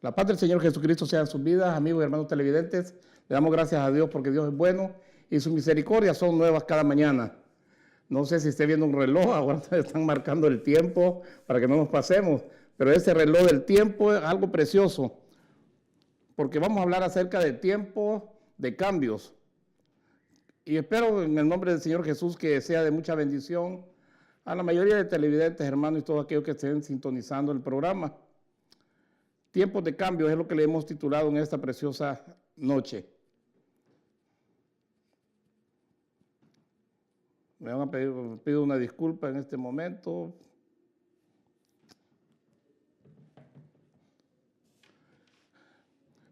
La paz del Señor Jesucristo sea en sus vidas, amigos y hermanos televidentes. Le damos gracias a Dios porque Dios es bueno y sus misericordias son nuevas cada mañana. No sé si esté viendo un reloj, ahora están marcando el tiempo para que no nos pasemos, pero ese reloj del tiempo es algo precioso, porque vamos a hablar acerca del tiempo de cambios. Y espero en el nombre del Señor Jesús que sea de mucha bendición a la mayoría de televidentes, hermanos, y todos aquellos que estén sintonizando el programa. Tiempos de cambio es lo que le hemos titulado en esta preciosa noche. Me van a pedir, pido una disculpa en este momento.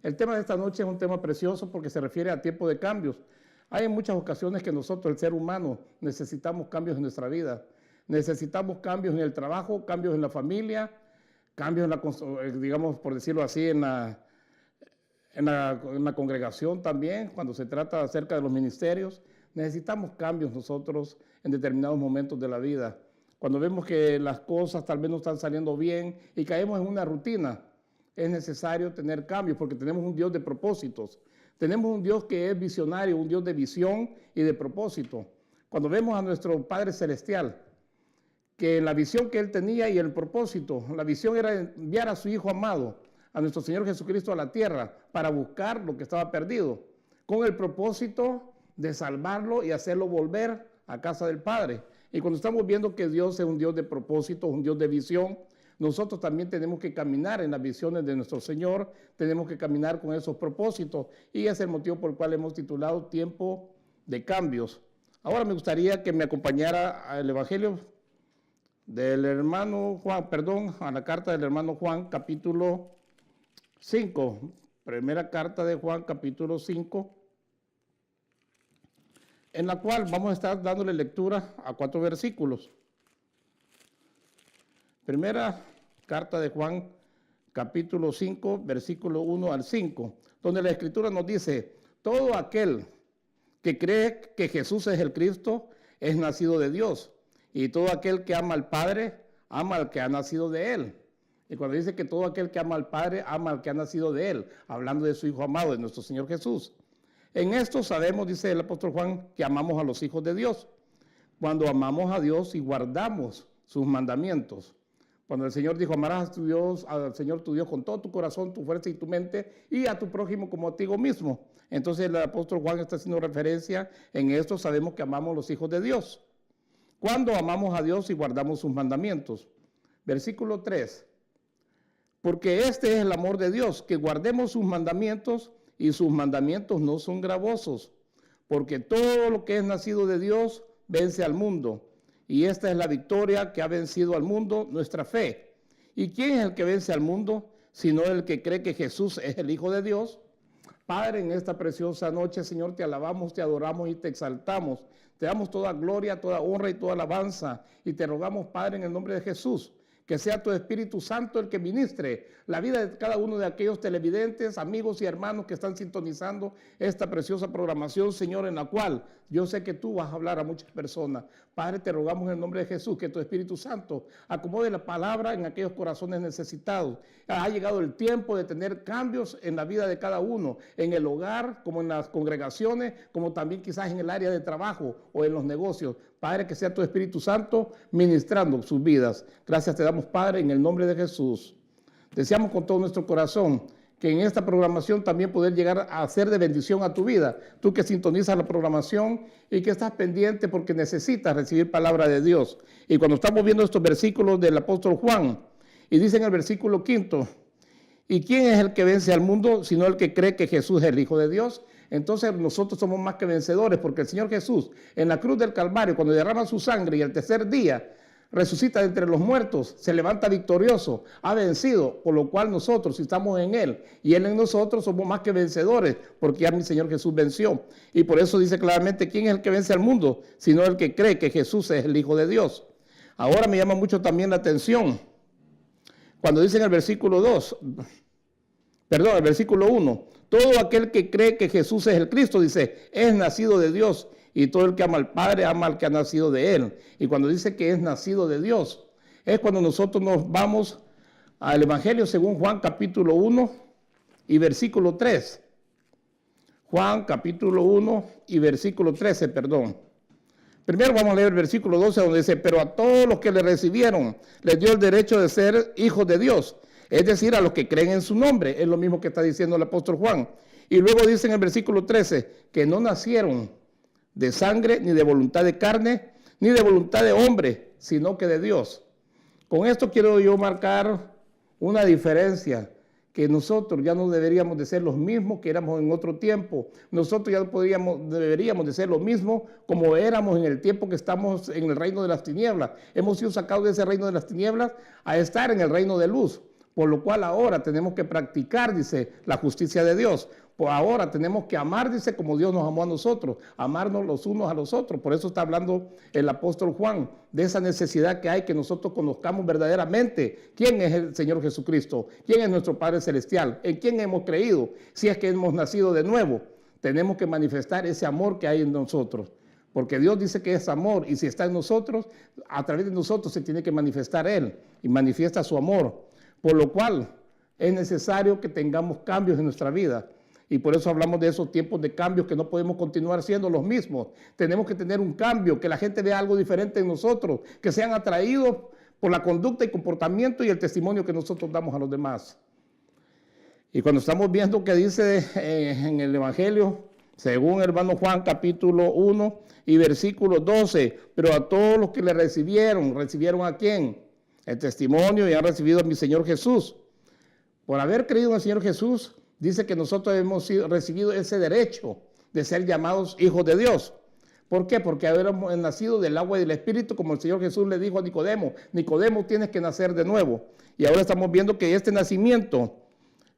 El tema de esta noche es un tema precioso porque se refiere a tiempo de cambios. Hay en muchas ocasiones que nosotros, el ser humano, necesitamos cambios en nuestra vida. Necesitamos cambios en el trabajo, cambios en la familia, cambios en la, digamos, por decirlo así, en la congregación también, cuando se trata acerca de los ministerios. Necesitamos cambios nosotros en determinados momentos de la vida. Cuando vemos que las cosas tal vez no están saliendo bien y caemos en una rutina, es necesario tener cambios porque tenemos un Dios de propósitos. Tenemos un Dios que es visionario, un Dios de visión y de propósito. Cuando vemos a nuestro Padre Celestial, que en la visión que Él tenía y el propósito, la visión era enviar a su Hijo amado, a nuestro Señor Jesucristo a la tierra para buscar lo que estaba perdido, con el propósito de salvarlo y hacerlo volver a casa del Padre. Y cuando estamos viendo que Dios es un Dios de propósito, un Dios de visión, nosotros también tenemos que caminar en las visiones de nuestro Señor, tenemos que caminar con esos propósitos, y es el motivo por el cual hemos titulado Tiempo de Cambios. Ahora me gustaría que me acompañara al Evangelio del hermano Juan, a la carta del hermano Juan, capítulo 5, primera carta de Juan, capítulo 5, en la cual vamos a estar dándole lectura a 4 versículos. Primera carta de Juan, capítulo 5, versículo 1 al 5, donde la Escritura nos dice: todo aquel que cree que Jesús es el Cristo es nacido de Dios, y todo aquel que ama al Padre, ama al que ha nacido de Él. Y cuando dice que todo aquel que ama al Padre, ama al que ha nacido de Él, hablando de su Hijo amado, de nuestro Señor Jesús. En esto sabemos, dice el apóstol Juan, que amamos a los hijos de Dios, cuando amamos a Dios y guardamos sus mandamientos. Cuando el Señor dijo: amarás a tu Dios, al Señor tu Dios con todo tu corazón, tu fuerza y tu mente, y a tu prójimo como a ti mismo. Entonces el apóstol Juan está haciendo referencia, en esto sabemos que amamos a los hijos de Dios, cuando amamos a Dios y guardamos sus mandamientos. Versículo 3. Porque este es el amor de Dios, que guardemos sus mandamientos, y sus mandamientos no son gravosos, porque todo lo que es nacido de Dios vence al mundo. Y esta es la victoria que ha vencido al mundo, nuestra fe. ¿Y quién es el que vence al mundo, sino el que cree que Jesús es el Hijo de Dios? Padre, en esta preciosa noche, Señor, te alabamos, te adoramos y te exaltamos. Te damos toda gloria, toda honra y toda alabanza. Y te rogamos, Padre, en el nombre de Jesús, que sea tu Espíritu Santo el que ministre la vida de cada uno de aquellos televidentes, amigos y hermanos que están sintonizando esta preciosa programación, Señor, en la cual yo sé que tú vas a hablar a muchas personas. Padre, te rogamos en el nombre de Jesús que tu Espíritu Santo acomode la palabra en aquellos corazones necesitados. Ha llegado el tiempo de tener cambios en la vida de cada uno, en el hogar, como en las congregaciones, como también quizás en el área de trabajo o en los negocios. Padre, que sea tu Espíritu Santo ministrando sus vidas. Gracias te damos, Padre, en el nombre de Jesús. Deseamos con todo nuestro corazón que en esta programación también poder llegar a ser de bendición a tu vida. Tú que sintonizas la programación y que estás pendiente porque necesitas recibir palabra de Dios. Y cuando estamos viendo estos versículos del apóstol Juan, y dice en el versículo 5, ¿y quién es el que vence al mundo, sino el que cree que Jesús es el Hijo de Dios? Entonces nosotros somos más que vencedores, porque el Señor Jesús en la cruz del Calvario, cuando derrama su sangre y el tercer día resucita de entre los muertos, se levanta victorioso, ha vencido, por lo cual nosotros, si estamos en Él y Él en nosotros, somos más que vencedores, porque ya mi Señor Jesús venció. Y por eso dice claramente: ¿quién es el que vence al mundo? Sino el que cree que Jesús es el Hijo de Dios. Ahora me llama mucho también la atención cuando dice en el versículo 1, todo aquel que cree que Jesús es el Cristo, dice, es nacido de Dios, y todo el que ama al Padre ama al que ha nacido de Él. Y cuando dice que es nacido de Dios, es cuando nosotros nos vamos al Evangelio según Juan capítulo 1 y versículo 3. Juan capítulo 1 y versículo 13, perdón. Primero vamos a leer el versículo 12 donde dice, pero a todos los que le recibieron les dio el derecho de ser hijos de Dios, es decir, a los que creen en su nombre. Es lo mismo que está diciendo el apóstol Juan. Y luego dice en el versículo 13 que no nacieron de sangre, ni de voluntad de carne, ni de voluntad de hombre, sino que de Dios. Con esto quiero yo marcar una diferencia, que nosotros ya no deberíamos de ser los mismos que éramos en otro tiempo. Nosotros ya no deberíamos de ser los mismos como éramos en el tiempo que estamos en el reino de las tinieblas. Hemos sido sacados de ese reino de las tinieblas a estar en el reino de luz. Por lo cual ahora tenemos que practicar, dice, la justicia de Dios. Por ahora tenemos que amar, dice, como Dios nos amó a nosotros, amarnos los unos a los otros. Por eso está hablando el apóstol Juan, de esa necesidad que hay que nosotros conozcamos verdaderamente quién es el Señor Jesucristo, quién es nuestro Padre Celestial, en quién hemos creído, si es que hemos nacido de nuevo. Tenemos que manifestar ese amor que hay en nosotros. Porque Dios dice que es amor y si está en nosotros, a través de nosotros se tiene que manifestar Él y manifiesta su amor. Por lo cual es necesario que tengamos cambios en nuestra vida. Y por eso hablamos de esos tiempos de cambios que no podemos continuar siendo los mismos. Tenemos que tener un cambio, que la gente vea algo diferente en nosotros, que sean atraídos por la conducta y comportamiento y el testimonio que nosotros damos a los demás. Y cuando estamos viendo que dice en el Evangelio, según el hermano Juan capítulo 1 y versículo 12, pero a todos los que le recibieron, ¿recibieron a quién? El testimonio y han recibido a mi Señor Jesús. Por haber creído en el Señor Jesús, dice que nosotros hemos recibido ese derecho de ser llamados hijos de Dios. ¿Por qué? Porque habíamos nacido del agua y del Espíritu, como el Señor Jesús le dijo a Nicodemo. Nicodemo, tienes que nacer de nuevo. Y ahora estamos viendo que este nacimiento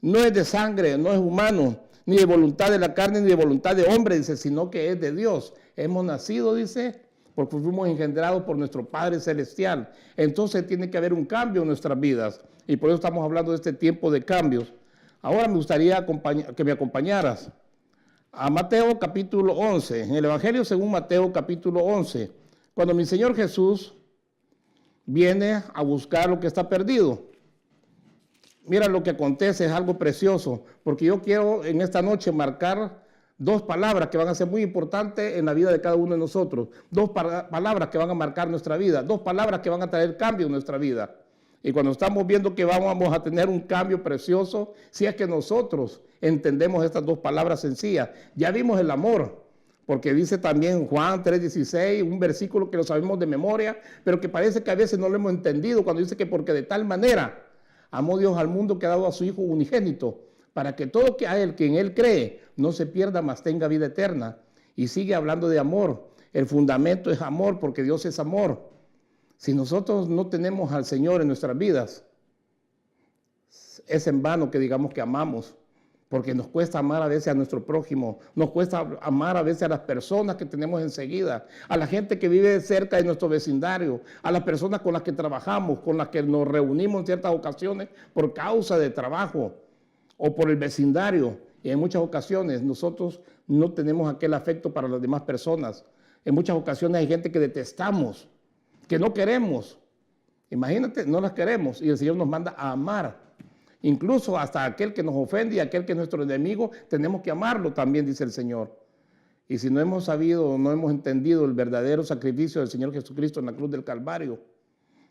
no es de sangre, no es humano, ni de voluntad de la carne, ni de voluntad de hombre, dice, sino que es de Dios. Hemos nacido, dice, porque fuimos engendrados por nuestro Padre Celestial. Entonces tiene que haber un cambio en nuestras vidas. Y por eso estamos hablando de este tiempo de cambios. Ahora me gustaría que me acompañaras a Mateo capítulo 11, en el Evangelio según Mateo capítulo 11, cuando mi Señor Jesús viene a buscar lo que está perdido. Mira lo que acontece, es algo precioso, porque yo quiero en esta noche marcar dos palabras que van a ser muy importantes en la vida de cada uno de nosotros, dos palabras que van a marcar nuestra vida, dos palabras que van a traer cambio en nuestra vida. Y cuando estamos viendo que vamos a tener un cambio precioso, si es que nosotros entendemos estas dos palabras sencillas. Ya vimos el amor, porque dice también Juan 3:16, un versículo que lo sabemos de memoria, pero que parece que a veces no lo hemos entendido, cuando dice que porque de tal manera amó Dios al mundo que ha dado a su Hijo unigénito, para que todo que en Él cree no se pierda, mas tenga vida eterna. Y sigue hablando de amor. El fundamento es amor, porque Dios es amor. Si nosotros no tenemos al Señor en nuestras vidas, es en vano que digamos que amamos, porque nos cuesta amar a veces a nuestro prójimo, nos cuesta amar a veces a las personas que tenemos enseguida, a la gente que vive cerca de nuestro vecindario, a las personas con las que trabajamos, con las que nos reunimos en ciertas ocasiones por causa de trabajo o por el vecindario. Y en muchas ocasiones nosotros no tenemos aquel afecto para las demás personas. En muchas ocasiones hay gente que detestamos, que no queremos. Imagínate, no las queremos y el Señor nos manda a amar. Incluso hasta aquel que nos ofende y aquel que es nuestro enemigo, tenemos que amarlo también, dice el Señor. Y si no hemos sabido, no hemos entendido el verdadero sacrificio del Señor Jesucristo en la cruz del Calvario,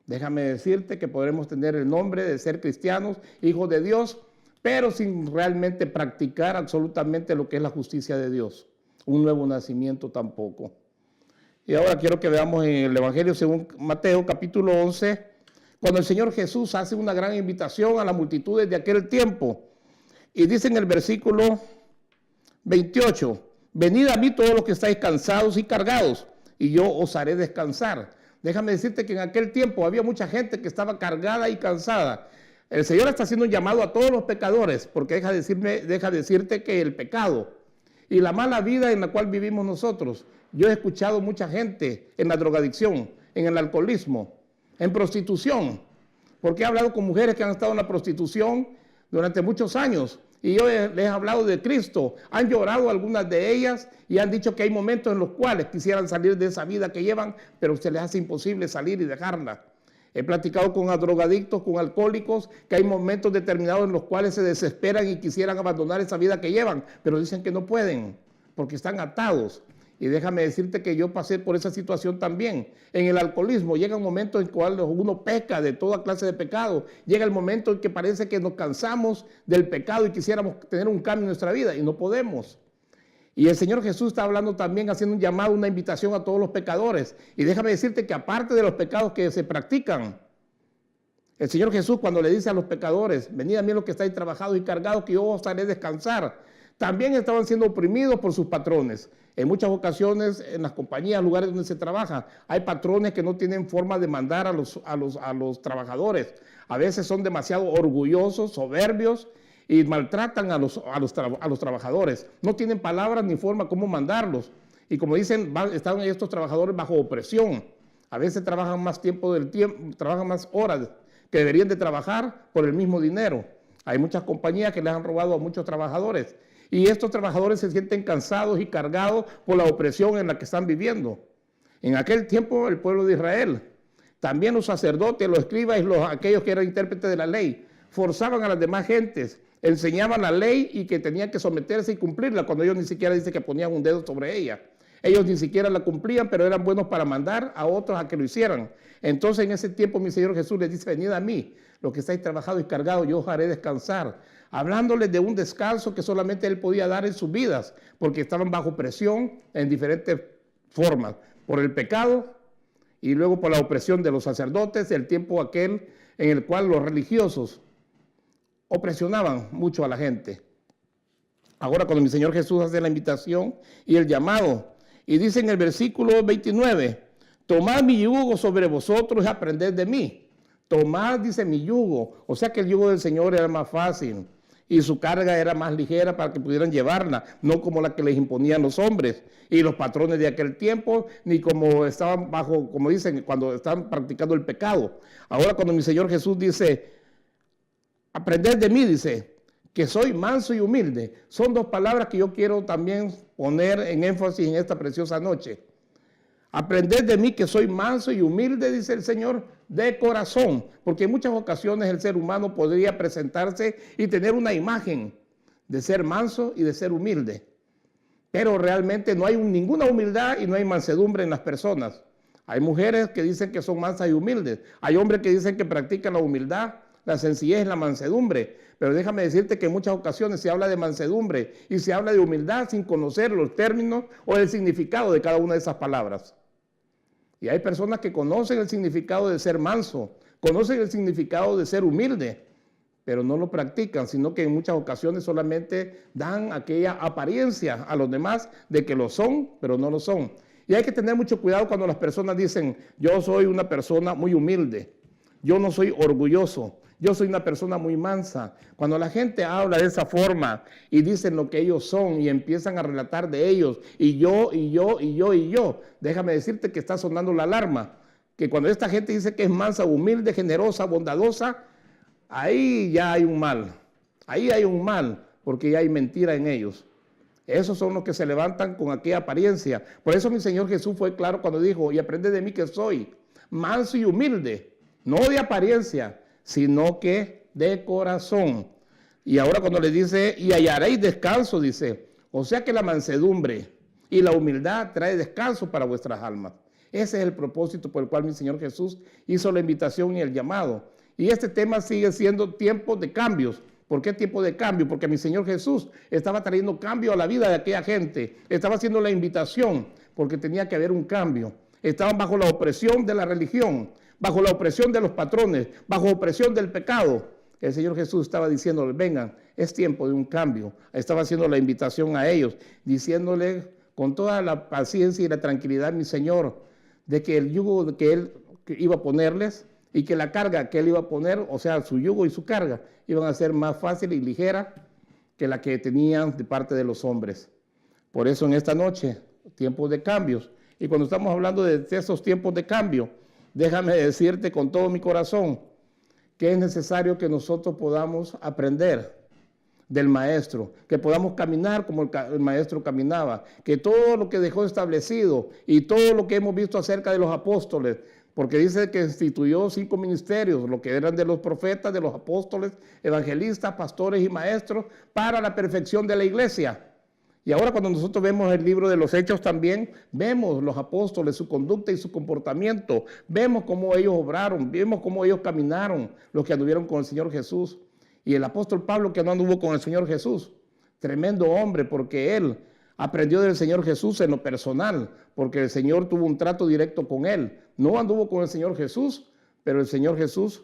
déjame decirte que podremos tener el nombre de ser cristianos, hijos de Dios, pero sin realmente practicar absolutamente lo que es la justicia de Dios. Un nuevo nacimiento tampoco. Y ahora quiero que veamos en el Evangelio según Mateo capítulo 11, cuando el Señor Jesús hace una gran invitación a las multitudes de aquel tiempo. Y dice en el versículo 28, venid a mí todos los que estáis cansados y cargados, y yo os haré descansar. Déjame decirte que en aquel tiempo había mucha gente que estaba cargada y cansada. El Señor está haciendo un llamado a todos los pecadores, porque deja decirte que el pecado y la mala vida en la cual vivimos nosotros. Yo he escuchado mucha gente en la drogadicción, en el alcoholismo, en prostitución, porque he hablado con mujeres que han estado en la prostitución durante muchos años y yo les he hablado de Cristo. Han llorado algunas de ellas y han dicho que hay momentos en los cuales quisieran salir de esa vida que llevan, pero se les hace imposible salir y dejarla. He platicado con drogadictos, con alcohólicos, que hay momentos determinados en los cuales se desesperan y quisieran abandonar esa vida que llevan, pero dicen que no pueden, porque están atados. Y déjame decirte que yo pasé por esa situación también. En el alcoholismo llega un momento en el cual uno peca de toda clase de pecado. Llega el momento en que parece que nos cansamos del pecado y quisiéramos tener un cambio en nuestra vida y no podemos. Y el Señor Jesús está hablando también, haciendo un llamado, una invitación a todos los pecadores. Y déjame decirte que aparte de los pecados que se practican, el Señor Jesús cuando le dice a los pecadores, venid a mí los que estáis trabajados y cargados, que yo os haré descansar, también estaban siendo oprimidos por sus patrones. En muchas ocasiones, en las compañías, lugares donde se trabaja, hay patrones que no tienen forma de mandar a los trabajadores. A veces son demasiado orgullosos, soberbios, y maltratan a los trabajadores. No tienen palabras ni forma cómo mandarlos. Y como dicen, están estos trabajadores bajo opresión. A veces trabajan más trabajan más horas que deberían de trabajar por el mismo dinero. Hay muchas compañías que les han robado a muchos trabajadores. Y estos trabajadores se sienten cansados y cargados por la opresión en la que están viviendo. En aquel tiempo, el pueblo de Israel, también los sacerdotes, los escribas y aquellos que eran intérpretes de la ley, forzaban a las demás gentes, enseñaban la ley y que tenían que someterse y cumplirla, cuando ellos ni siquiera dicen que ponían un dedo sobre ella. Ellos ni siquiera la cumplían, pero eran buenos para mandar a otros a que lo hicieran. Entonces en ese tiempo mi Señor Jesús les dice, venid a mí, los que estáis trabajados y cargados, yo os haré descansar. Hablándoles de un descanso que solamente Él podía dar en sus vidas, porque estaban bajo presión en diferentes formas, por el pecado y luego por la opresión de los sacerdotes, el tiempo aquel en el cual los religiosos opresionaban mucho a la gente. Ahora cuando mi Señor Jesús hace la invitación y el llamado, y dice en el versículo 29, tomad mi yugo sobre vosotros y aprended de mí. Tomad, dice, mi yugo. O sea que el yugo del Señor era más fácil y su carga era más ligera para que pudieran llevarla, no como la que les imponían los hombres y los patrones de aquel tiempo, ni como estaban bajo, como dicen, cuando estaban practicando el pecado. Ahora cuando mi Señor Jesús dice, aprended de mí, dice, que soy manso y humilde. Son dos palabras que yo quiero también poner en énfasis en esta preciosa noche. Aprended de mí que soy manso y humilde, dice el Señor, de corazón. Porque en muchas ocasiones el ser humano podría presentarse y tener una imagen de ser manso y de ser humilde. Pero realmente no hay ninguna humildad y no hay mansedumbre en las personas. Hay mujeres que dicen que son mansas y humildes. Hay hombres que dicen que practican la humildad, la sencillez, la mansedumbre. Pero déjame decirte que en muchas ocasiones se habla de mansedumbre y se habla de humildad sin conocer los términos o el significado de cada una de esas palabras. Y hay personas que conocen el significado de ser manso, conocen el significado de ser humilde, pero no lo practican, sino que en muchas ocasiones solamente dan aquella apariencia a los demás de que lo son, pero no lo son. Y hay que tener mucho cuidado cuando las personas dicen, yo soy una persona muy humilde, yo no soy orgulloso, yo soy una persona muy mansa. Cuando la gente habla de esa forma y dicen lo que ellos son y empiezan a relatar de ellos, y yo, déjame decirte que está sonando la alarma, que cuando esta gente dice que es mansa, humilde, generosa, bondadosa, ahí ya hay un mal, porque ya hay mentira en ellos. Esos son los que se levantan con aquella apariencia. Por eso mi Señor Jesús fue claro cuando dijo, y aprende de mí que soy manso y humilde, no de apariencia, sino que de corazón. Y ahora cuando le dice, y hallaréis descanso, dice, o sea que la mansedumbre y la humildad trae descanso para vuestras almas. Ese es el propósito por el cual mi Señor Jesús hizo la invitación y el llamado. Y este tema sigue siendo tiempo de cambios. ¿Por qué tiempo de cambio? Porque mi Señor Jesús estaba trayendo cambio a la vida de aquella gente. Estaba haciendo la invitación porque tenía que haber un cambio. Estaban bajo la opresión de la religión, bajo la opresión de los patrones, bajo opresión del pecado. El Señor Jesús estaba diciéndoles, vengan, es tiempo de un cambio. Estaba haciendo la invitación a ellos, diciéndoles con toda la paciencia y la tranquilidad, mi Señor, de que el yugo que Él iba a ponerles y que la carga que Él iba a poner, o sea, su yugo y su carga, iban a ser más fácil y ligera que la que tenían de parte de los hombres. Por eso en esta noche, tiempos de cambios. Y cuando estamos hablando de esos tiempos de cambio, déjame decirte con todo mi corazón que es necesario que nosotros podamos aprender del Maestro, que podamos caminar como el Maestro caminaba, que todo lo que dejó establecido y todo lo que hemos visto acerca de los apóstoles, porque dice que instituyó 5 ministerios, lo que eran de los profetas, de los apóstoles, evangelistas, pastores y maestros, para la perfección de la iglesia. Y ahora cuando nosotros vemos el libro de los Hechos también, vemos los apóstoles, su conducta y su comportamiento, vemos cómo ellos obraron, vemos cómo ellos caminaron, los que anduvieron con el Señor Jesús. Y el apóstol Pablo, que no anduvo con el Señor Jesús, tremendo hombre, porque él aprendió del Señor Jesús en lo personal, porque el Señor tuvo un trato directo con él. No anduvo con el Señor Jesús, pero el Señor Jesús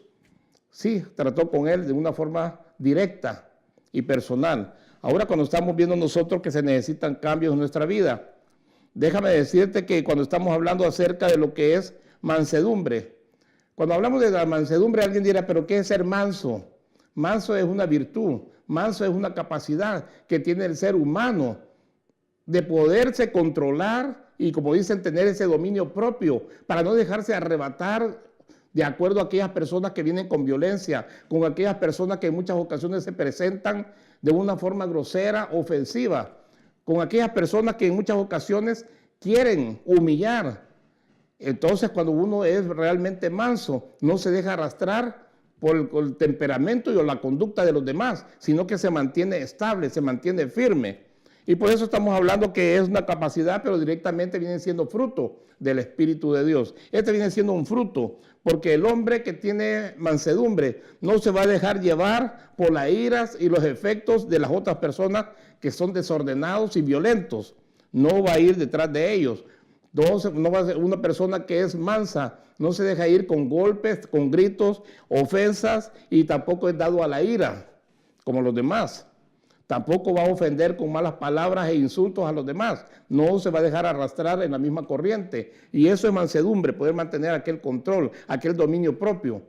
sí trató con él de una forma directa y personal. Ahora cuando estamos viendo nosotros que se necesitan cambios en nuestra vida, déjame decirte que cuando estamos hablando acerca de lo que es mansedumbre, cuando hablamos de la mansedumbre, alguien dirá, ¿pero qué es ser manso? Manso es una virtud, manso es una capacidad que tiene el ser humano de poderse controlar y, como dicen, tener ese dominio propio para no dejarse arrebatar de acuerdo a aquellas personas que vienen con violencia, con aquellas personas que en muchas ocasiones se presentan de una forma grosera, ofensiva, con aquellas personas que en muchas ocasiones quieren humillar. Entonces, cuando uno es realmente manso, no se deja arrastrar por el temperamento y la conducta de los demás, sino que se mantiene estable, se mantiene firme. Y por eso estamos hablando que es una capacidad, pero directamente viene siendo fruto del Espíritu de Dios. Este viene siendo un fruto, porque el hombre que tiene mansedumbre no se va a dejar llevar por las iras y los efectos de las otras personas que son desordenados y violentos. No va a ir detrás de ellos. No va a ser una persona que es mansa, no se deja ir con golpes, con gritos, ofensas, y tampoco es dado a la ira, como los demás. Tampoco va a ofender con malas palabras e insultos a los demás. No se va a dejar arrastrar en la misma corriente. Y eso es mansedumbre, poder mantener aquel control, aquel dominio propio.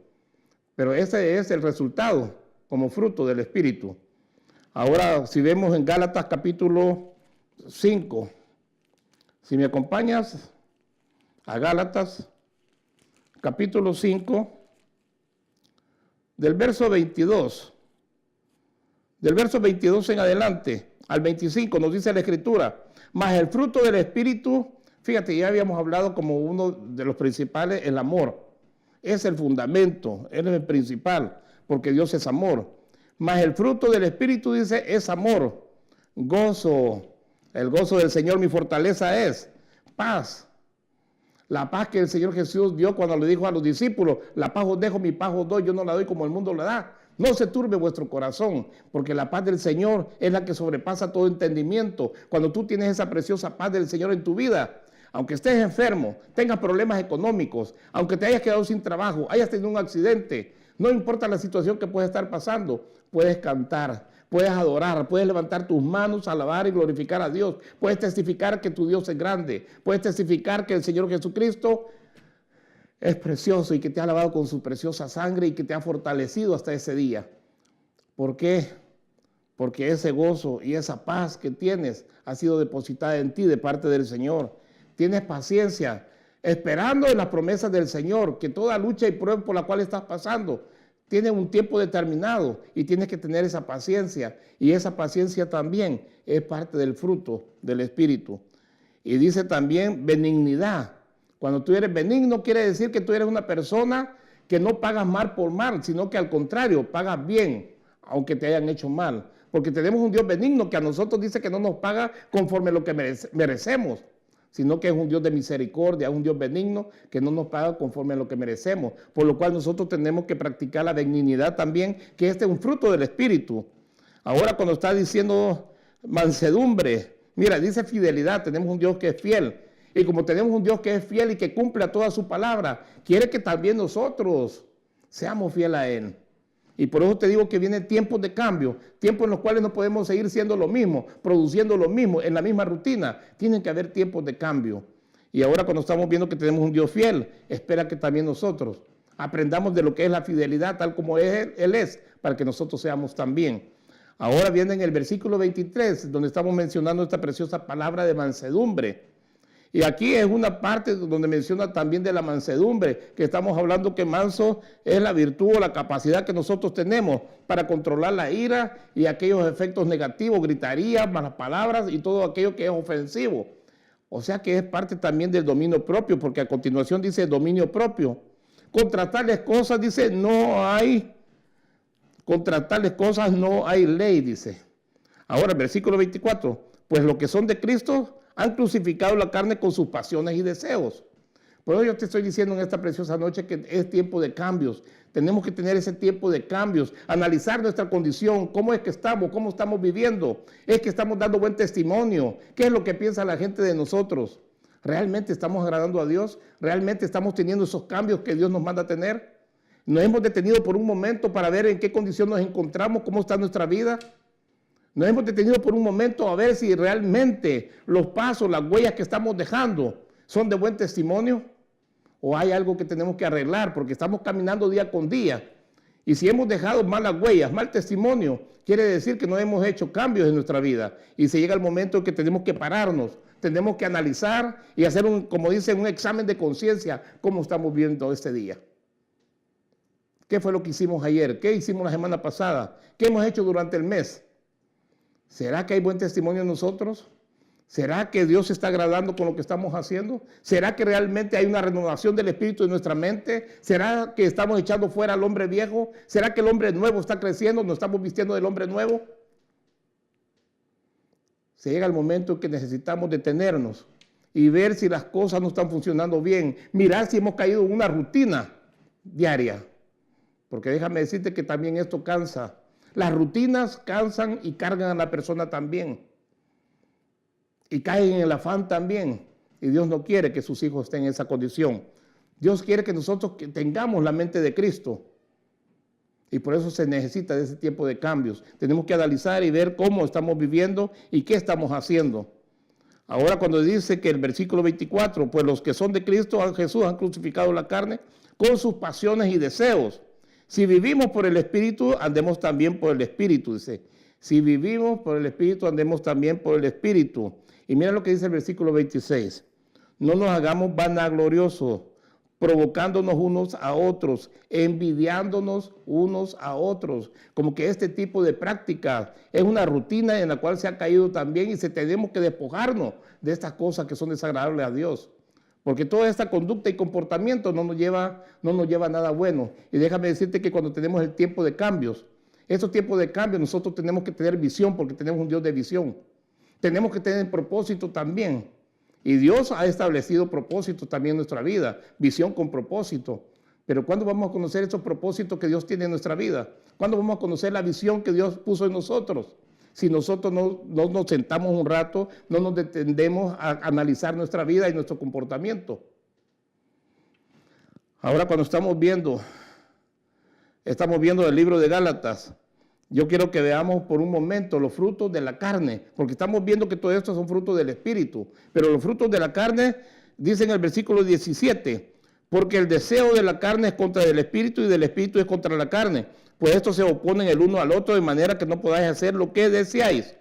Pero ese es el resultado como fruto del Espíritu. Ahora, si vemos en Gálatas capítulo 5, si me acompañas a Gálatas capítulo 5, del verso 22. Del verso 22 en adelante al 25 nos dice la Escritura, mas el fruto del Espíritu, fíjate, ya habíamos hablado como uno de los principales, el amor. Es el fundamento, él es el principal, porque Dios es amor. Mas el fruto del Espíritu, dice, es amor, gozo. El gozo del Señor mi fortaleza es, paz. La paz que el Señor Jesús dio cuando le dijo a los discípulos, la paz os dejo, mi paz os doy, yo no la doy como el mundo la da. No se turbe vuestro corazón, porque la paz del Señor es la que sobrepasa todo entendimiento. Cuando tú tienes esa preciosa paz del Señor en tu vida, aunque estés enfermo, tengas problemas económicos, aunque te hayas quedado sin trabajo, hayas tenido un accidente, no importa la situación que puedas estar pasando, puedes cantar, puedes adorar, puedes levantar tus manos, alabar y glorificar a Dios, puedes testificar que tu Dios es grande, puedes testificar que el Señor Jesucristo es precioso y que te ha lavado con su preciosa sangre y que te ha fortalecido hasta ese día. ¿Por qué? Porque ese gozo y esa paz que tienes ha sido depositada en ti de parte del Señor. Tienes paciencia, esperando en las promesas del Señor, que toda lucha y prueba por la cual estás pasando tiene un tiempo determinado y tienes que tener esa paciencia. Y esa paciencia también es parte del fruto del Espíritu. Y dice también benignidad. Cuando tú eres benigno, quiere decir que tú eres una persona que no pagas mal por mal, sino que al contrario, pagas bien, aunque te hayan hecho mal. Porque tenemos un Dios benigno que a nosotros dice que no nos paga conforme lo que merecemos, sino que es un Dios de misericordia, un Dios benigno que no nos paga conforme a lo que merecemos. Por lo cual nosotros tenemos que practicar la benignidad también, que este es un fruto del Espíritu. Ahora cuando está diciendo mansedumbre, mira, dice fidelidad, tenemos un Dios que es fiel. Y como tenemos un Dios que es fiel y que cumple a toda su palabra, quiere que también nosotros seamos fieles a Él. Y por eso te digo que vienen tiempos de cambio, tiempos en los cuales no podemos seguir siendo lo mismo, produciendo lo mismo, en la misma rutina. Tienen que haber tiempos de cambio. Y ahora cuando estamos viendo que tenemos un Dios fiel, espera que también nosotros aprendamos de lo que es la fidelidad, tal como Él es, para que nosotros seamos también. Ahora viene en el versículo 23, donde estamos mencionando esta preciosa palabra de mansedumbre. Y aquí es una parte donde menciona también de la mansedumbre, que estamos hablando que manso es la virtud o la capacidad que nosotros tenemos para controlar la ira y aquellos efectos negativos, gritarías, malas palabras y todo aquello que es ofensivo. O sea que es parte también del dominio propio, porque a continuación dice dominio propio. Contra tales cosas, dice, contra tales cosas no hay ley, dice. Ahora, versículo 24, pues los que son de Cristo han crucificado la carne con sus pasiones y deseos. Por eso yo te estoy diciendo en esta preciosa noche que es tiempo de cambios. Tenemos que tener ese tiempo de cambios, analizar nuestra condición, cómo es que estamos, cómo estamos viviendo. Es que estamos dando buen testimonio. ¿Qué es lo que piensa la gente de nosotros? ¿Realmente estamos agradando a Dios? ¿Realmente estamos teniendo esos cambios que Dios nos manda a tener? ¿Nos hemos detenido por un momento para ver en qué condición nos encontramos, cómo está nuestra vida? ¿Nos hemos detenido por un momento a ver si realmente los pasos, las huellas que estamos dejando son de buen testimonio? ¿O hay algo que tenemos que arreglar porque estamos caminando día con día? Y si hemos dejado malas huellas, mal testimonio, quiere decir que no hemos hecho cambios en nuestra vida. Y se llega el momento en que tenemos que pararnos, tenemos que analizar y hacer, como dicen, un examen de conciencia, cómo estamos viendo este día. ¿Qué fue lo que hicimos ayer? ¿Qué hicimos la semana pasada? ¿Qué hemos hecho durante el mes? ¿Será que hay buen testimonio en nosotros? ¿Será que Dios se está agradando con lo que estamos haciendo? ¿Será que realmente hay una renovación del espíritu en nuestra mente? ¿Será que estamos echando fuera al hombre viejo? ¿Será que el hombre nuevo está creciendo? ¿Nos estamos vistiendo del hombre nuevo? Se llega el momento en que necesitamos detenernos y ver si las cosas no están funcionando bien. Mirar si hemos caído en una rutina diaria. Porque déjame decirte que también esto cansa. Las rutinas cansan y cargan a la persona también. Y caen en el afán también. Y Dios no quiere que sus hijos estén en esa condición. Dios quiere que nosotros tengamos la mente de Cristo. Y por eso se necesita de ese tiempo de cambios. Tenemos que analizar y ver cómo estamos viviendo y qué estamos haciendo. Ahora cuando dice que el versículo 24, pues los que son de Cristo, Jesús, han crucificado la carne con sus pasiones y deseos. Si vivimos por el Espíritu, andemos también por el Espíritu, dice. Si vivimos por el Espíritu, andemos también por el Espíritu. Y mira lo que dice el versículo 26. No nos hagamos vanagloriosos, provocándonos unos a otros, envidiándonos unos a otros. Como que este tipo de práctica es una rutina en la cual se ha caído también y tenemos que despojarnos de estas cosas que son desagradables a Dios. Porque toda esta conducta y comportamiento no nos lleva a nada bueno. Y déjame decirte que cuando tenemos el tiempo de cambios, estos tiempos de cambios nosotros tenemos que tener visión porque tenemos un Dios de visión. Tenemos que tener propósito también. Y Dios ha establecido propósitos también en nuestra vida, visión con propósito. Pero ¿cuándo vamos a conocer esos propósitos que Dios tiene en nuestra vida? ¿Cuándo vamos a conocer la visión que Dios puso en nosotros? Si nosotros no nos sentamos un rato, no nos detenemos a analizar nuestra vida y nuestro comportamiento. Ahora cuando estamos viendo el libro de Gálatas, yo quiero que veamos por un momento los frutos de la carne, porque estamos viendo que todo esto son frutos del Espíritu, pero los frutos de la carne, dice en el versículo 17, porque el deseo de la carne es contra el Espíritu y del Espíritu es contra la carne, pues estos se oponen el uno al otro de manera que no podáis hacer lo que deseáis.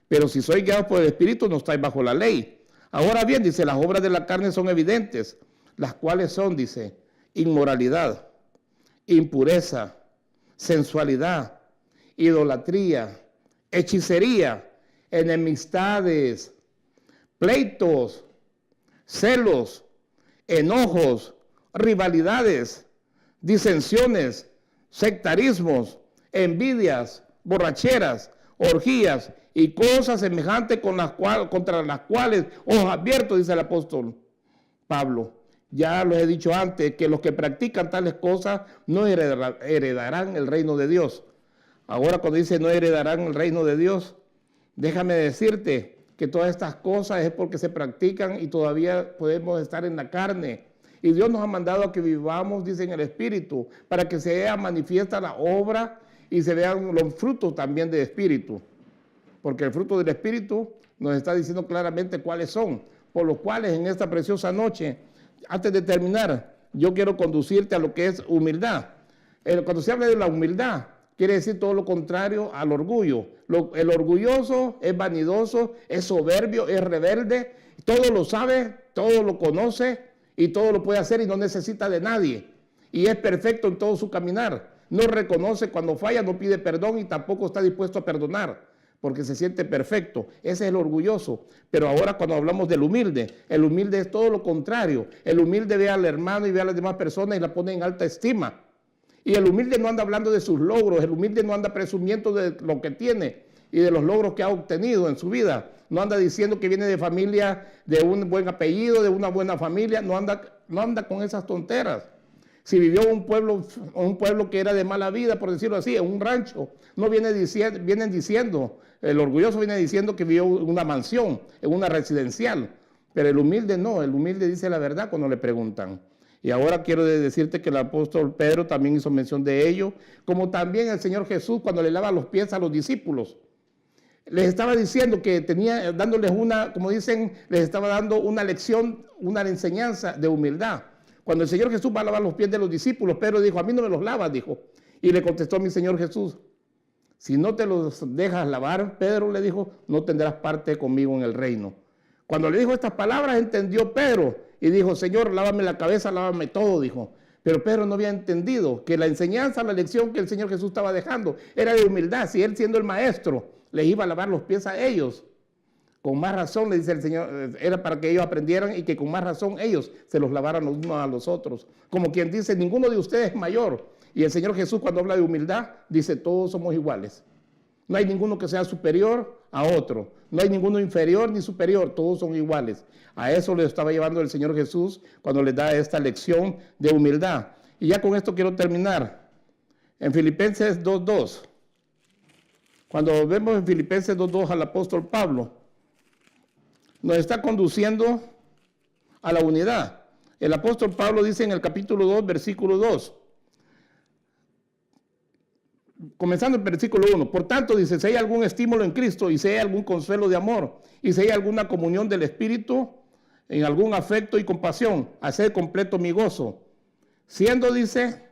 Pero si sois guiados por el Espíritu, no estáis bajo la ley. Ahora bien, dice, las obras de la carne son evidentes, las cuales son, dice, inmoralidad, impureza, sensualidad, idolatría, hechicería, enemistades, pleitos, celos, enojos, rivalidades, disensiones, sectarismos, envidias, borracheras, orgías y cosas semejantes contra las cuales os advierto, dice el apóstol Pablo. Ya los he dicho antes, que los que practican tales cosas no heredarán el reino de Dios. Ahora cuando dice no heredarán el reino de Dios, déjame decirte que todas estas cosas es porque se practican y todavía podemos estar en la carne. Y Dios nos ha mandado a que vivamos, dice, en el Espíritu, para que se vea manifiesta la obra y se vean los frutos también del Espíritu. Porque el fruto del Espíritu nos está diciendo claramente cuáles son, por los cuales en esta preciosa noche, antes de terminar, yo quiero conducirte a lo que es humildad. Cuando se habla de la humildad, quiere decir todo lo contrario al orgullo. El orgulloso es vanidoso, es soberbio, es rebelde, todo lo sabe, todo lo conoce y todo lo puede hacer y no necesita de nadie. Y es perfecto en todo su caminar. No reconoce cuando falla, no pide perdón y tampoco está dispuesto a perdonar. porque se siente perfecto. Ese es el orgulloso. Pero ahora cuando hablamos del humilde, el humilde es todo lo contrario. El humilde ve al hermano y ve a las demás personas y la pone en alta estima. Y el humilde no anda hablando de sus logros, el humilde no anda presumiendo de lo que tiene y de los logros que ha obtenido en su vida. No anda diciendo que viene de familia, de un buen apellido, de una buena familia. No anda con esas tonteras. Si vivió en un pueblo que era de mala vida, por decirlo así, en un rancho, no vienen diciendo, el orgulloso viene diciendo que vivió en una mansión, en una residencial. Pero el humilde no, el humilde dice la verdad cuando le preguntan. Y ahora quiero decirte que el apóstol Pedro también hizo mención de ello, como también el Señor Jesús cuando le lava los pies a los discípulos. Les estaba diciendo que dándoles como dicen, les estaba dando una lección, una enseñanza de humildad. Cuando el Señor Jesús va a lavar los pies de los discípulos, Pedro dijo, a mí no me los lavas, dijo. Y le contestó mi Señor Jesús, si no te los dejas lavar, Pedro le dijo, no tendrás parte conmigo en el reino. Cuando le dijo estas palabras, entendió Pedro y dijo, Señor, lávame la cabeza, lávame todo, dijo. Pero Pedro no había entendido que la enseñanza, la lección que el Señor Jesús estaba dejando era de humildad. Si él siendo el maestro les iba a lavar los pies a ellos, con más razón, le dice el Señor, era para que ellos aprendieran y que con más razón ellos se los lavaran los unos a los otros. Como quien dice, ninguno de ustedes es mayor. Y el Señor Jesús cuando habla de humildad, dice, todos somos iguales. No hay ninguno que sea superior a otro. No hay ninguno inferior ni superior, todos son iguales. A eso le estaba llevando el Señor Jesús cuando les da esta lección de humildad. Y ya con esto quiero terminar. En Filipenses 2:2. Cuando vemos en Filipenses 2:2 al apóstol Pablo, nos está conduciendo a la unidad. El apóstol Pablo dice en el capítulo 2, versículo 2, comenzando el versículo 1, por tanto dice, si hay algún estímulo en Cristo y si hay algún consuelo de amor y si hay alguna comunión del Espíritu, en algún afecto y compasión, haced completo mi gozo, siendo, dice,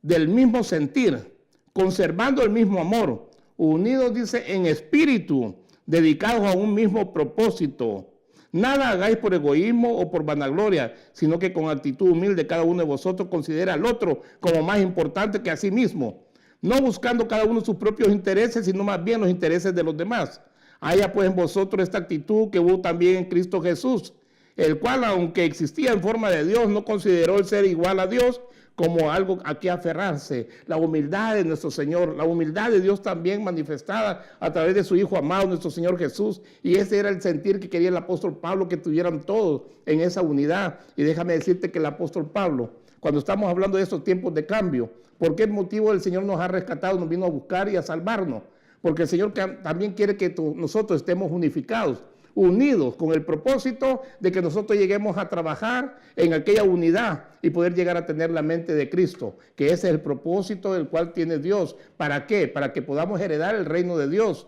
del mismo sentir, conservando el mismo amor, unidos, dice, en espíritu, dedicados a un mismo propósito. Nada hagáis por egoísmo o por vanagloria, sino que con actitud humilde cada uno de vosotros considera al otro como más importante que a sí mismo, no buscando cada uno sus propios intereses, sino más bien los intereses de los demás. Haya pues en vosotros esta actitud que hubo también en Cristo Jesús, el cual, aunque existía en forma de Dios, no consideró el ser igual a Dios como algo a que aferrarse. La humildad de nuestro Señor, la humildad de Dios también manifestada a través de su Hijo amado, nuestro Señor Jesús. Y ese era el sentir que quería el apóstol Pablo, que tuvieran todos en esa unidad. Y déjame decirte que el apóstol Pablo, cuando estamos hablando de estos tiempos de cambio, ¿por qué motivo el Señor nos ha rescatado, nos vino a buscar y a salvarnos? Porque el Señor también quiere que nosotros estemos unificados, unidos con el propósito de que nosotros lleguemos a trabajar en aquella unidad y poder llegar a tener la mente de Cristo, que ese es el propósito del cual tiene Dios. ¿Para qué? Para que podamos heredar el reino de Dios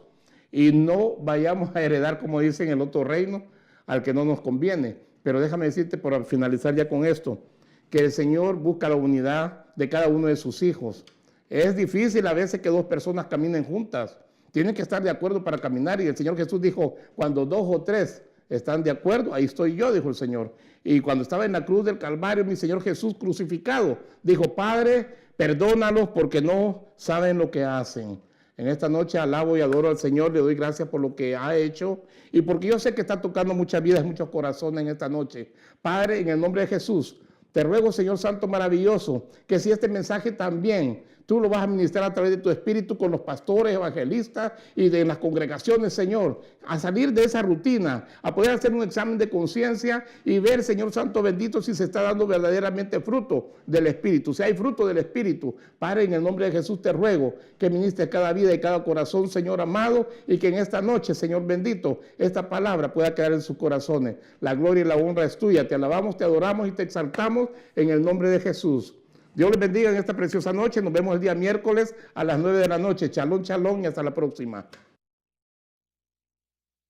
y no vayamos a heredar, como dicen, el otro reino al que no nos conviene. Pero déjame decirte, para finalizar ya con esto, que el Señor busca la unidad de cada uno de sus hijos. Es difícil a veces que dos personas caminen juntas. Tienen que estar de acuerdo para caminar. Y el Señor Jesús dijo, cuando 2 o 3 están de acuerdo, ahí estoy yo, dijo el Señor. Y cuando estaba en la cruz del Calvario, mi Señor Jesús crucificado, dijo, Padre, perdónalos porque no saben lo que hacen. En esta noche alabo y adoro al Señor, le doy gracias por lo que ha hecho y porque yo sé que está tocando muchas vidas, muchos corazones en esta noche. Padre, en el nombre de Jesús, te ruego, Señor Santo maravilloso, que si este mensaje también tú lo vas a ministrar a través de tu espíritu con los pastores, evangelistas y de las congregaciones, Señor, a salir de esa rutina, a poder hacer un examen de conciencia y ver, Señor Santo bendito, si se está dando verdaderamente fruto del Espíritu. Si hay fruto del Espíritu, Padre, en el nombre de Jesús te ruego que ministres cada vida y cada corazón, Señor amado, y que en esta noche, Señor bendito, esta palabra pueda quedar en sus corazones. La gloria y la honra es tuya. Te alabamos, te adoramos y te exaltamos en el nombre de Jesús. Dios les bendiga en esta preciosa noche. Nos vemos el día miércoles a las 9 de la noche. Shalom, shalom y hasta la próxima.